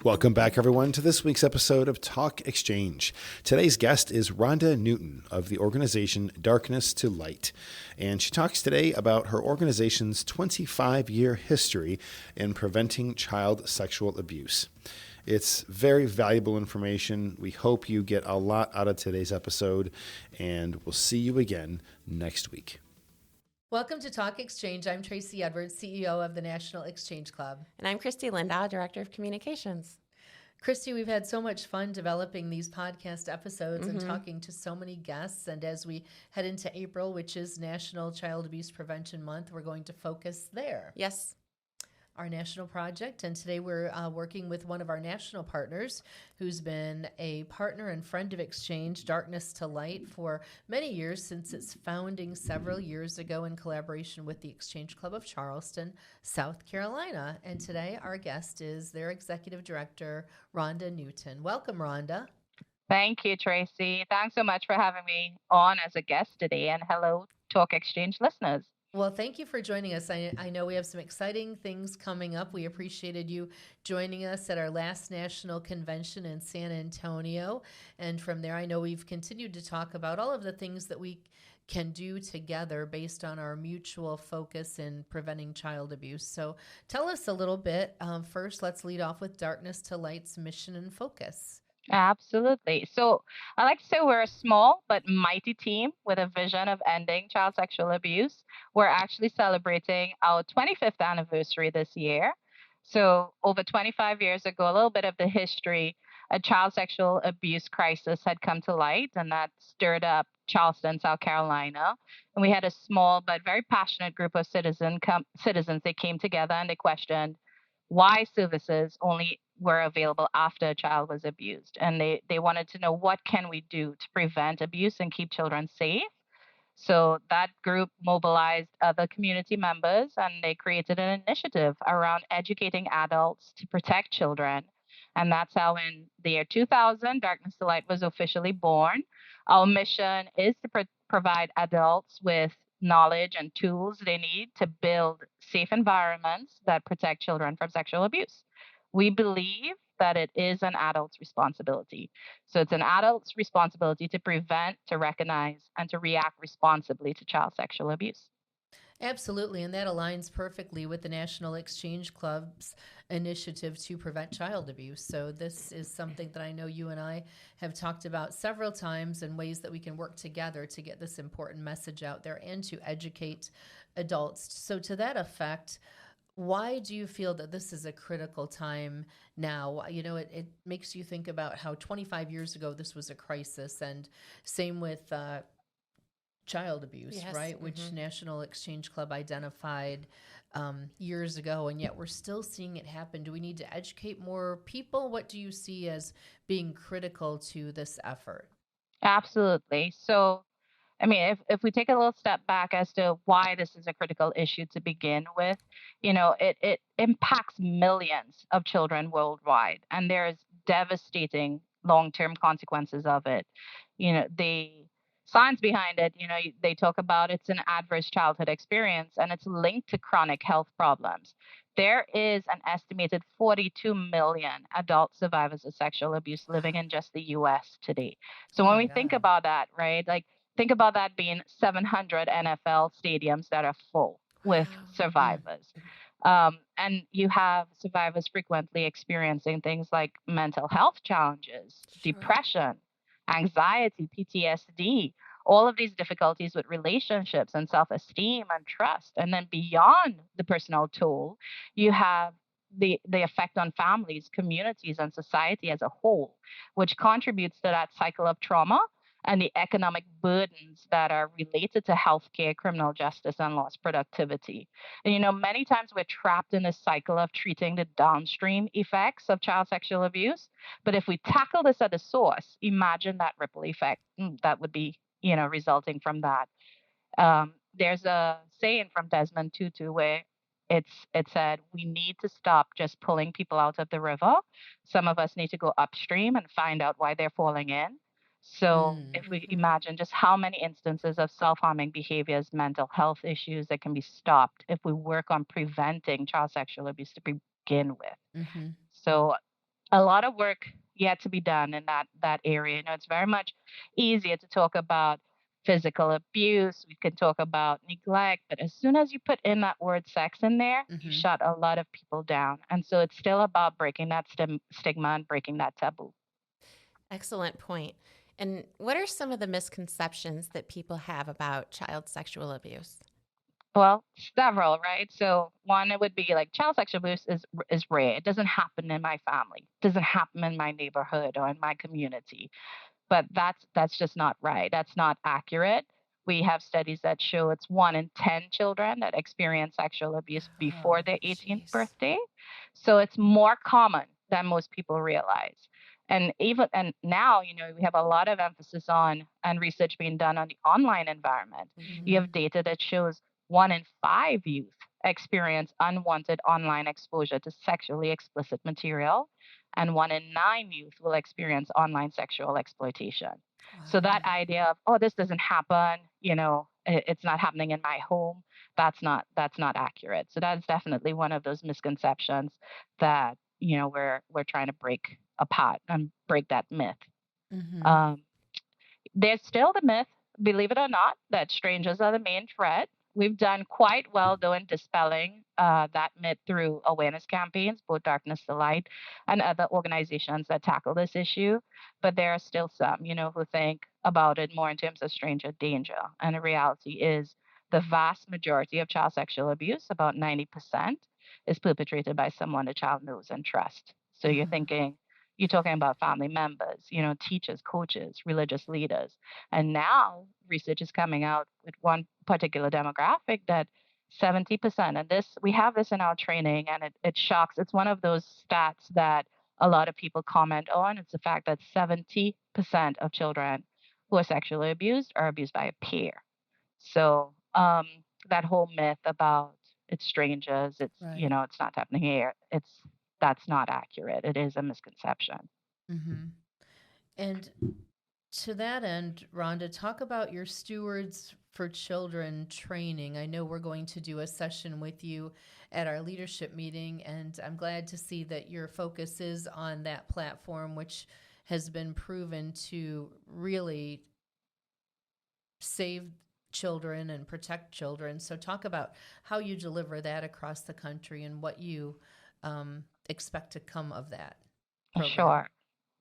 Welcome back, everyone, to this week's episode of Talk Exchange. Today's guest is Rhonda Newton of the organization Darkness to Light, and she talks today about her organization's 25-year history in preventing child sexual abuse. It's very valuable information. We hope you get a lot out of today's episode, and we'll see you again next week. Welcome to Talk Exchange. I'm Tracy Edwards, CEO of the National Exchange Club. And I'm Christy Lindahl, Director of Communications. Christy, we've had so much fun developing these podcast episodes and talking to so many guests. And as we head into April, which is National Child Abuse Prevention Month, we're going to focus there. Yes. Our national project. And today we're working with one of our national partners who's been a partner and friend of Exchange, Darkness to Light, for many years since its founding several years ago in collaboration with the Exchange Club of Charleston, South Carolina. And today our guest is their Executive Director, Rhonda Newton. Welcome, Rhonda. Thank you, Tracy. Thanks so much for having me on as a guest today. And hello, Talk Exchange listeners. Well, thank you for joining us. I know we have some exciting things coming up. We appreciated you joining us at our last national convention in San Antonio. And from there, I know we've continued to talk about all of the things that we can do together based on our mutual focus in preventing child abuse. So tell us a little bit. First, let's lead off with Darkness to Light's mission and focus. Absolutely. So I like to say we're a small but mighty team with a vision of ending child sexual abuse. We're actually celebrating our 25th anniversary this year. So over 25 years ago, a little bit of the history, a child sexual abuse crisis had come to light, and that stirred up Charleston, South Carolina. And we had a small but very passionate group of citizens. They came together and they questioned why services only were available after a child was abused. And they wanted to know, what can we do to prevent abuse and keep children safe? So that group mobilized other community members, and they created an initiative around educating adults to protect children. And that's how in the year 2000, Darkness to Light was officially born. Our mission is to provide adults with knowledge and tools they need to build safe environments that protect children from sexual abuse. We believe that it is an adult's responsibility. So it's an adult's responsibility to prevent, to recognize, and to react responsibly to child sexual abuse. Absolutely, and that aligns perfectly with the National Exchange Club's initiative to prevent child abuse. So this is something that I know you and I have talked about several times, and ways that we can work together to get this important message out there and to educate adults. So to that effect, why do you feel that this is a critical time now? You know, it makes you think about how 25 years ago this was a crisis, and same with child abuse, Yes. right? Which National Exchange Club identified years ago, and yet we're still seeing it happen. Do we need to educate more people? What do you see as being critical to this effort? Absolutely. So, I mean, if we take a little step back as to why this is a critical issue to begin with, it impacts millions of children worldwide, and there's devastating long-term consequences of it. The science behind it, they talk about it's an adverse childhood experience, and it's linked to chronic health problems. There is an estimated 42 million adult survivors of sexual abuse living in just the US today. So Oh when my we think God. about that, right, like think about that being 700 NFL stadiums that are full with Wow. survivors. And you have survivors frequently experiencing things like mental health challenges, Sure. depression, anxiety, PTSD, all of these difficulties with relationships and self esteem and trust. And then beyond the personal toll, you have the effect on families, communities, and society as a whole, which contributes to that cycle of trauma and the economic burdens that are related to healthcare, criminal justice, and lost productivity. And many times we're trapped in this cycle of treating the downstream effects of child sexual abuse. But if we tackle this at the source, imagine that ripple effect that would be, resulting from that. There's a saying from Desmond Tutu where it said, we need to stop just pulling people out of the river. Some of us need to go upstream and find out why they're falling in. So if we Mm-hmm. imagine just how many instances of self-harming behaviors, mental health issues that can be stopped if we work on preventing child sexual abuse to begin with. Mm-hmm. So a lot of work yet to be done in that area. It's very much easier to talk about physical abuse. We can talk about neglect, but as soon as you put in that word sex in there, you Mm-hmm. shut a lot of people down. And so it's still about breaking that stigma and breaking that taboo. Excellent point. And what are some of the misconceptions that people have about child sexual abuse? Well, several, right? So one, it would be like child sexual abuse is rare. It doesn't happen in my family. It doesn't happen in my neighborhood or in my community. But that's just not right. That's not accurate. We have studies that show it's 1 in 10 children that experience sexual abuse before Oh, their 18th jeez. birthday. So it's more common than most people realize. And now, we have a lot of emphasis on and research being done on the online environment. You Mm-hmm. have data that shows 1 in 5 youth experience unwanted online exposure to sexually explicit material, and 1 in 9 youth will experience online sexual exploitation. So Wow. that idea of, oh, this doesn't happen, it's not happening in my home, that's not accurate. So that's definitely one of those misconceptions that we're trying to break apart and break that myth. Mm-hmm. Um, there's still the myth, believe it or not, that strangers are the main threat. We've done quite well, though, in dispelling that myth through awareness campaigns, both Darkness to Light and other organizations that tackle this issue. But there are still some, who think about it more in terms of stranger danger. And the reality is the vast majority of child sexual abuse, about 90%, is perpetrated by someone the child knows and trusts. So Uh-huh. you're talking about family members, teachers, coaches, religious leaders. And now research is coming out with one particular demographic that 70%, and we have this in our training, and it shocks. It's one of those stats that a lot of people comment on. It's the fact that 70% of children who are sexually abused are abused by a peer. So that whole myth about it's strangers, Right. it's not happening here. That's not accurate. It is a misconception. Mm-hmm. And to that end, Rhonda, talk about your Stewards for Children training. I know we're going to do a session with you at our leadership meeting, and I'm glad to see that your focus is on that platform, which has been proven to really save children and protect children. So, talk about how you deliver that across the country and what you expect to come of that program. Sure.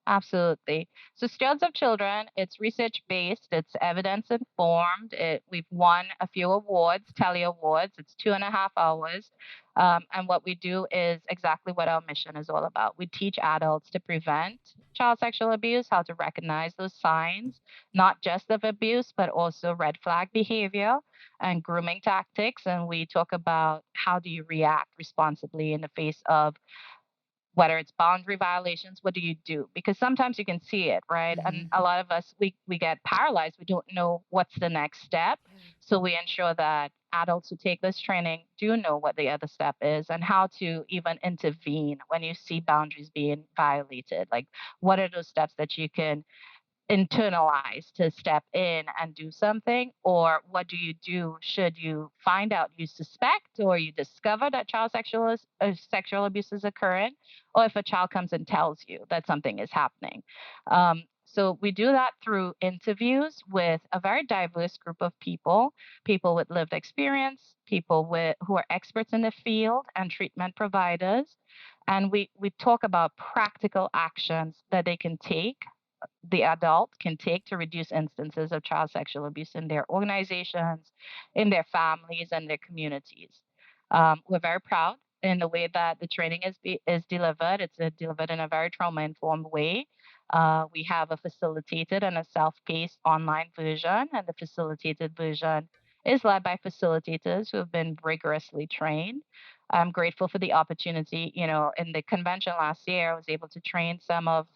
Absolutely. So, Stewards of Children, it's research based, it's evidence informed. We've won a few awards, Tele Awards. It's 2.5 hours. And what we do is exactly what our mission is all about. We teach adults to prevent child sexual abuse, how to recognize those signs, not just of abuse, but also red flag behavior and grooming tactics. And we talk about how do you react responsibly in the face of whether it's boundary violations. What do you do? Because sometimes you can see it, right? And Mm-hmm. a lot of us, we get paralyzed. We don't know what's the next step. So we ensure that adults who take this training do know what the other step is and how to even intervene when you see boundaries being violated. Like, what are those steps that you can internalize to step in and do something? Or what do you do should you find out, you suspect or you discover that sexual abuse is occurring, or if a child comes and tells you that something is happening? So we do that through interviews with a very diverse group of people with lived experience, who are experts in the field and treatment providers. And we talk about practical actions that the adult can take to reduce instances of child sexual abuse in their organizations, in their families, and their communities. We're very proud in the way that the training is delivered. It's delivered in a very trauma informed way. We have a facilitated and a self paced online version, and the facilitated version is led by facilitators who have been rigorously trained. I'm grateful for the opportunity. In the convention last year, I was able to train some of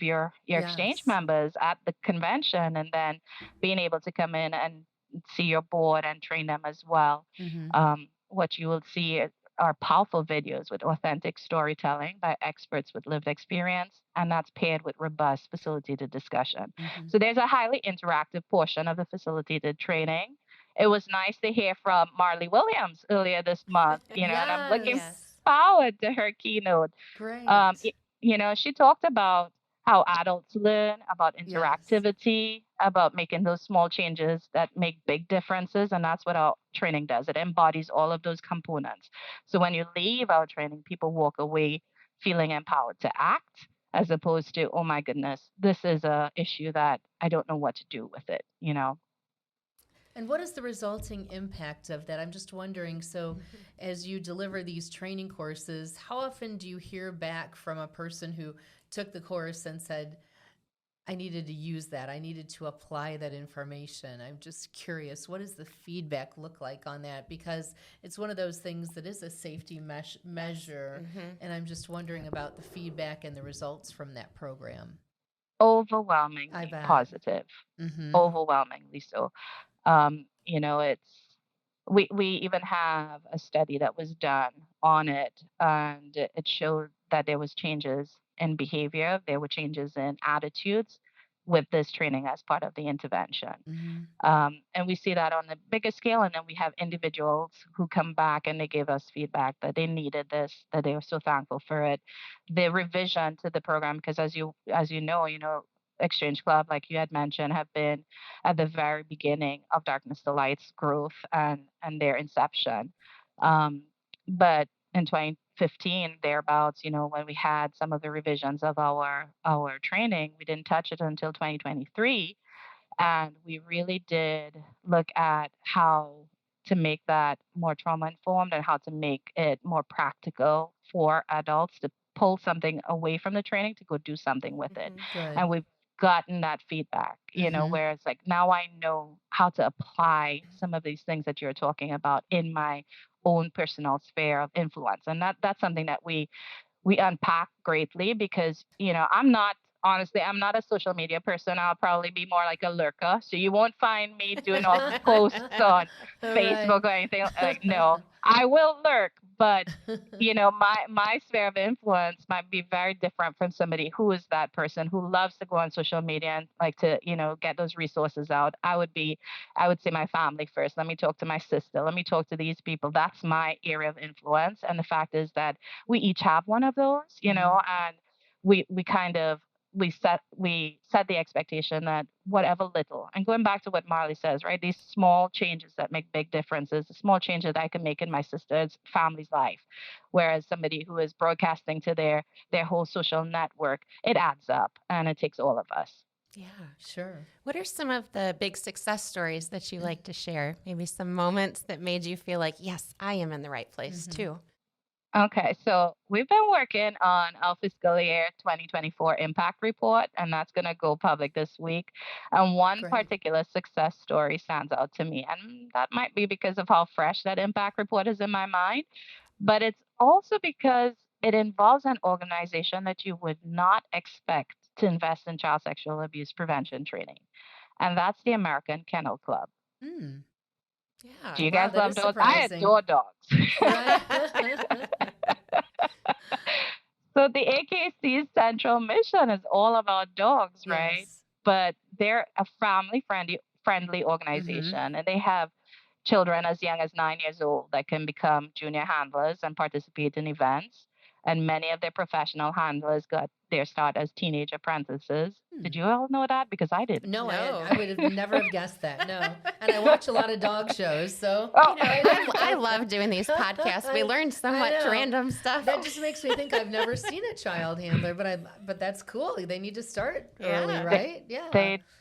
your exchange Yes. members at the convention, and then being able to come in and see your board and train them as well. Mm-hmm. What you will see are powerful videos with authentic storytelling by experts with lived experience, and that's paired with robust facilitated discussion. Hmm. So there's a highly interactive portion of the facilitated training. It was nice to hear from Marley Williams earlier this month, and I'm looking Yes. Yes. forward to her keynote. Um, Great. y- she talked about how adults learn, about Yes. interactivity, about making those small changes that make big differences. And that's what our training does. It embodies all of those components. So when you leave our training, people walk away feeling empowered to act as opposed to, oh my goodness, this is a issue that I don't know what to do with it. And what is the resulting impact of that? I'm just wondering. So, Mhm. as you deliver these training courses, how often do you hear back from a person who took the course and said, I needed to use that. I needed to apply that information. I'm just curious, what does the feedback look like on that? Because it's one of those things that is a safety measure. Mhm. And I'm just wondering about the feedback and the results from that program. I Overwhelmingly bet. positive, Mm-hmm. overwhelmingly so. It's we even have a study that was done on it, and it showed that there was changes in behavior, there were changes in attitudes with this training as part of the intervention. Mm-hmm. And we see that on a bigger scale. And then we have individuals who come back and they give us feedback that they needed this, that they were so thankful for it. The revision to the program, because as you know, Exchange Club, like you had mentioned, have been at the very beginning of Darkness to Light's growth and their inception. Um, but in 2015, thereabouts, when we had some of the revisions of our training, we didn't touch it until 2023, and we really did look at how to make that more trauma informed and how to make it more practical for adults to pull something away from the training to go do something with it. Mhm. And Good. we've gotten that feedback, Mm-hmm. where it's like now I know how to apply some of these things that you're talking about in my own personal sphere of influence. And that's something that we unpack greatly because I'm not a social media person. I'll probably be more like a lurker, so you won't find me doing all the posts on All right. Facebook or anything. Like, no, I will lurk, but my sphere of influence might be very different from somebody who is that person who loves to go on social media and like to get those resources out. I would say my family first. Let me talk to my sister, let me talk to these people. That's my area of influence. And the fact is that we each have one of those, Mm-hmm. and we kind of we set the expectation that whatever little, and going back to what Marley says, right, these small changes that make big differences, the small changes that I can make in my sister's family's life, whereas somebody who is broadcasting to their whole social network, it adds up and it takes all of us. Yeah. Sure. What are some of the big success stories that you like to share? Maybe some moments that made you feel like, yes, I am in the right place Mm-hmm. too. Okay, so we've been working on our fiscal year 2024 impact report, and that's going to go public this week. And one Great. particular success story stands out to me, and that might be because of how fresh that impact report is in my mind, but it's also because it involves an organization that you would not expect to invest in child sexual abuse prevention training, and that's the American Kennel Club. Mm. Yeah. Do you Wow, guys that love is dogs? I surprising. adore dogs. Right? So the AKC's central mission is all about dogs, right? Yes. But they're a family friendly Mm-hmm. organization, and they have children as young as 9 years old that can become junior handlers and participate in events. And many of their professional handlers got their start as teenage apprentices. Did Hmm. you all know that? Because I didn't. No, No. I would have never have guessed that. No, and I watch a lot of dog shows, so Oh, I love doing these podcasts. We learn so I much know. random stuff. That just makes me think I've never seen a child handler, but that's cool. They need to start early, Yeah. right? Yeah.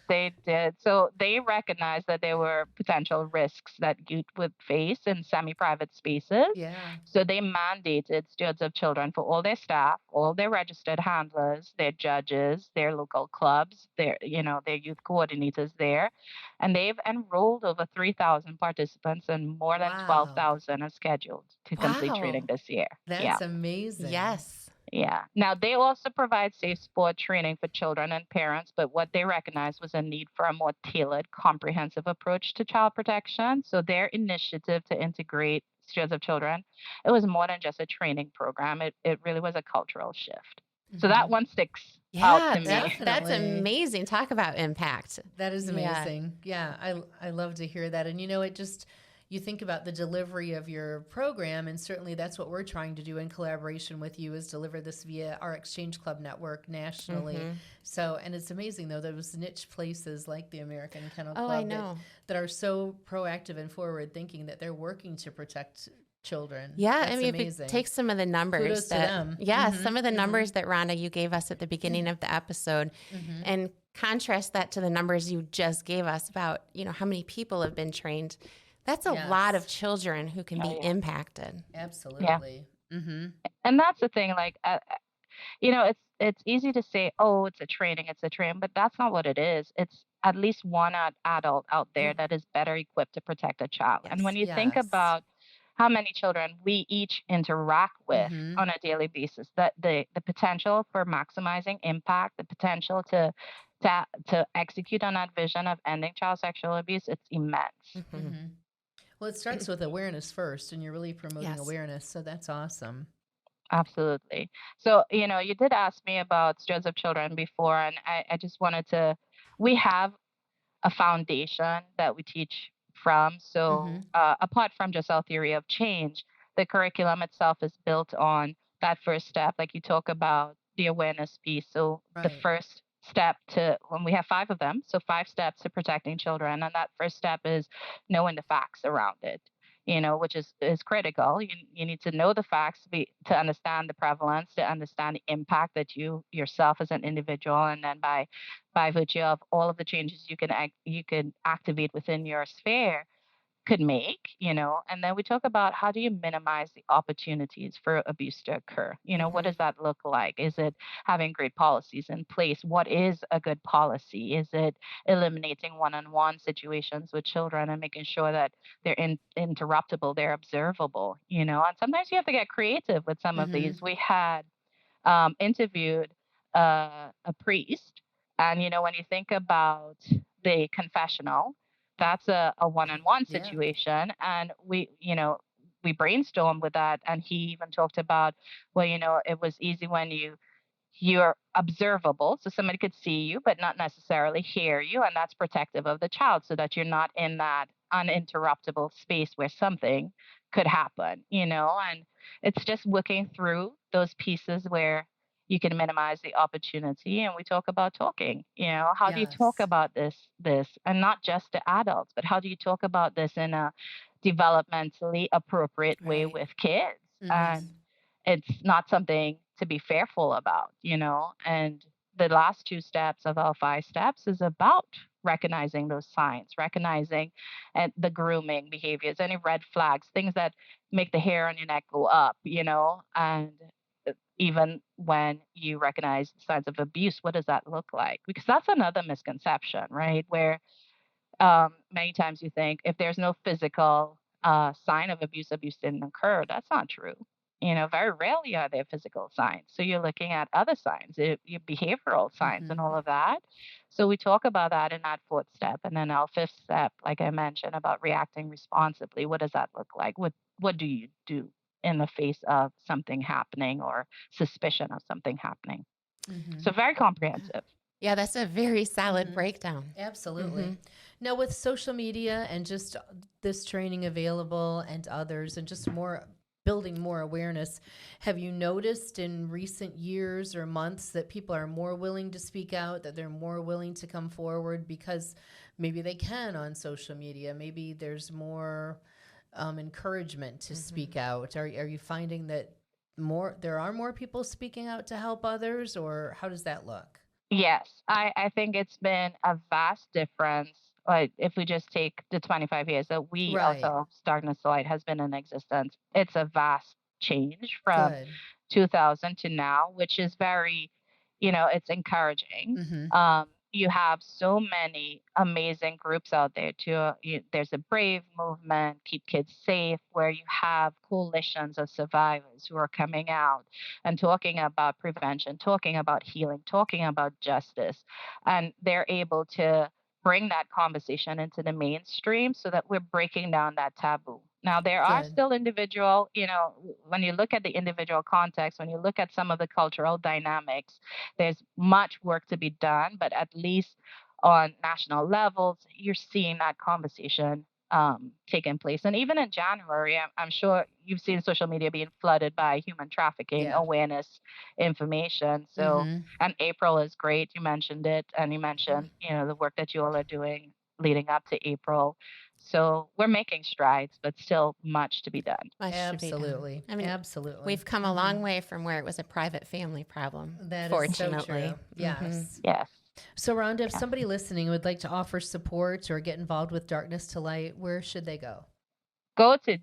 they did. So they recognized that there were potential risks that youth would face in semi-private spaces. Yeah. So they mandated stewards of children for all their staff, all their registered handlers, their judges, their local clubs, their youth coordinators there. And they've enrolled over 3,000 participants and more than Wow. 12,000 are scheduled to complete training Wow. this year. Yeah. That's amazing. Yes. Yeah. Now, they also provide safe sport training for children and parents, but what they recognized was a need for a more tailored, comprehensive approach to child protection. So, their initiative to integrate Stewards of Children, it was more than just a training program. It really was a cultural shift. So that Hmm. one sticks out Yeah, to me. that's Definitely. amazing. Talk about impact. That is Yeah. amazing. Yeah, I love to hear that. And it just you think about the delivery of your program, and certainly that's what we're trying to do in collaboration with you is deliver this via our Exchange Club network nationally. Hmm. So, and it's amazing though those niche places like the American Kennel Oh, I Club know. that are so proactive and forward thinking that they're working to protect children. Yeah, I That's mean, if you amazing. take some of the numbers Kudos to that, them. yeah, Hmm. some of the Hmm. numbers that Rhonda you gave us at the beginning of the episode, Hmm. and contrast that to the numbers you just gave us about, how many people have been trained. That's a lot of Yes, children who can Oh be yeah, impacted. yeah. absolutely. Hmm. And that's the thing. Like, it's easy to say, oh, it's a training, but that's not what it is. It's at least one adult out there Mm, that is better equipped to protect a child. And when yes. you think Yes. about how many children we each interact with Hmm. on a daily basis, that the potential for maximizing impact, the potential to execute on that vision of ending child sexual abuse, it's immense. Hmm. Hmm. Well, it starts with awareness first, and you're really promoting Yes. awareness, so that's awesome. Absolutely. So, you did ask me about Stewards of Children before, and I just wanted to, we have a foundation that we teach from. So, Hmm. apart from just our theory of change, the curriculum itself is built on that first step, like you talk about the awareness piece. So, the Right. first step to, when we have five of them, so five steps to protecting children, and that first step is knowing the facts around it. Which is critical. You need to know the facts to understand the prevalence, to understand the impact that you yourself as an individual, and then by virtue of all of the changes you can activate within your sphere could make. And then we talk about how do you minimize the opportunities for abuse to occur. What Hmm. does that look like? Is it having great policies in place? What is a good policy? Is it eliminating one-on-one situations with children and making sure that they're interruptible, they're observable? And sometimes you have to get creative with some of Hmm. these. We had interviewed a priest. And, when you think about the confessional, that's a one-on-one Yeah. situation. And we brainstormed with that. And he even talked about, well, it was easy when you're observable, so somebody could see you but not necessarily hear you, and that's protective of the child so that you're not in that uninterruptible space where something could happen. And it's just working through those pieces where you can minimize the opportunity. And we talk about talking. How do you talk Yes. about this, and not just to adults, but how do you talk about this in a developmentally appropriate way Right. with kids? Hmm. And it's not something to be fearful about. And the last two steps of our five steps is about recognizing those signs, recognizing and the grooming behaviors, any red flags, things that make the hair on your neck go up. And even when you recognize signs of abuse, what does that look like? Because that's another misconception, right? Where many times you think if there's no physical sign of abuse didn't occur. That's not true. Very rarely are there physical signs. So you're looking at other signs, your behavioral signs, and Hmm. all of that. So we talk about that in that fourth step, and then our fifth step, like I mentioned, about reacting responsibly. What does that look like? What do you do in the face of something happening or suspicion of something happening? Hmm. So very comprehensive. Yeah, that's a very solid Hmm. breakdown. Absolutely. Hmm. Now, with social media and just this training available and others, and just more building more awareness, have you noticed in recent years or months that people are more willing to speak out, that they're more willing to come forward because maybe they can on social media? Maybe there's more encouragement to Hmm. speak out. Are you finding that there are more people speaking out to help others, or how does that look? Yes, I think it's been a vast difference. Like if we just take the 25 years that we Right. ourselves, Darkness to Light, has been in existence, it's a vast change from Good. 2000 to now, which is it's encouraging. Mm-hmm. You have so many amazing groups out there too. There's a Brave movement, Keep Kids Safe, where you have coalitions of survivors who are coming out and talking about prevention, talking about healing, talking about justice. And they're able to bring that conversation into the mainstream so that we're breaking down that taboo. Now, there are Good. still individual, when you look at the individual context, when you look at some of the cultural dynamics, there's much work to be done, but at least on national levels, you're seeing that conversation taking place. And even in January, I'm sure you've seen social media being flooded by human trafficking Yeah. awareness information. So, Mm-hmm. and April is great. You mentioned it, and you mentioned, the work that you all are doing leading up to April. So we're making strides, but still much to be done. Much should be done. Absolutely. I mean, Absolutely. we've come a long way from where it was a private family problem. That is fortunately. so true. Yes. Yes. So, Rhonda, if somebody listening would like to offer support or get involved with Darkness to Light, where should they go? Go to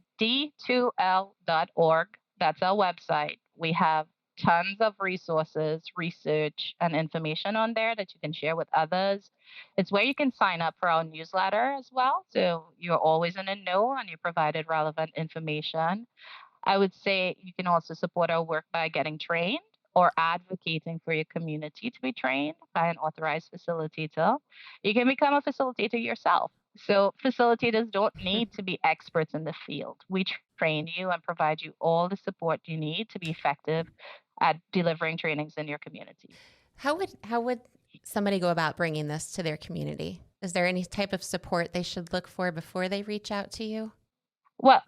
d2l.org. That's our website. We have tons of resources, research, and information on there that you can share with others. It's where you can sign up for our newsletter as well. So you're always in the know and you're provided relevant information. I would say you can also support our work by getting trained or advocating for your community to be trained by an authorized facilitator. You can become a facilitator yourself. So facilitators don't need to be experts in the field. We train you and provide you all the support you need to be effective at delivering trainings in your community. How would somebody go about bringing this to their community? Is there any type of support they should look for before they reach out to you? Well,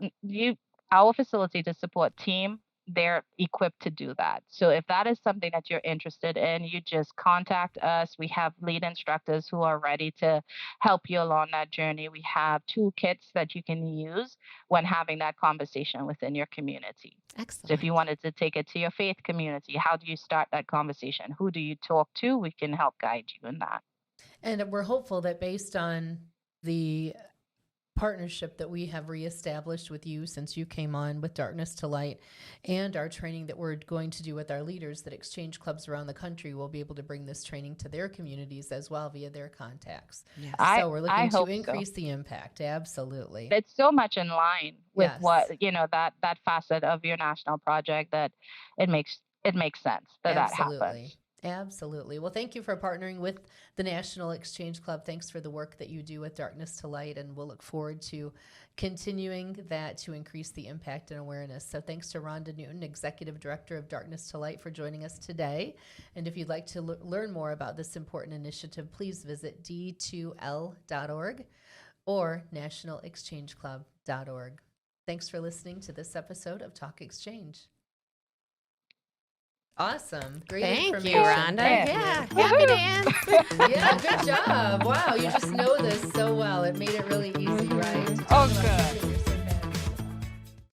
our facilitator support team, they're equipped to do that. So if that is something that you're interested in, you just contact us. We have lead instructors who are ready to help you along that journey. We have toolkits that you can use when having that conversation within your community. Excellent. So if you wanted to take it to your faith community, how do you start that conversation? Who do you talk to? We can help guide you in that. And we're hopeful that based on the partnership that we have reestablished with you since you came on with Darkness to Light and our training that we're going to do with our leaders, that exchange clubs around the country will be able to bring this training to their communities as well via their contacts. Yes. So we're looking to hope increase the impact. Absolutely. It's so much in line with Yes. what, that facet of your national project that it makes sense that happens. Absolutely. Well, thank you for partnering with the National Exchange Club. Thanks for the work that you do with Darkness to Light, and we'll look forward to continuing that to increase the impact and awareness. So thanks to Rhonda Newton, Executive Director of Darkness to Light, for joining us today. And if you'd like to learn more about this important initiative, please visit d2l.org or nationalexchangeclub.org. Thanks for listening to this episode of Talk Exchange. Awesome. Great Thank you, information. Rhonda. Thank Yeah. you. Happy dance. Yeah, good job. Wow, you just know this so well. It made it really easy, right? Oh, good.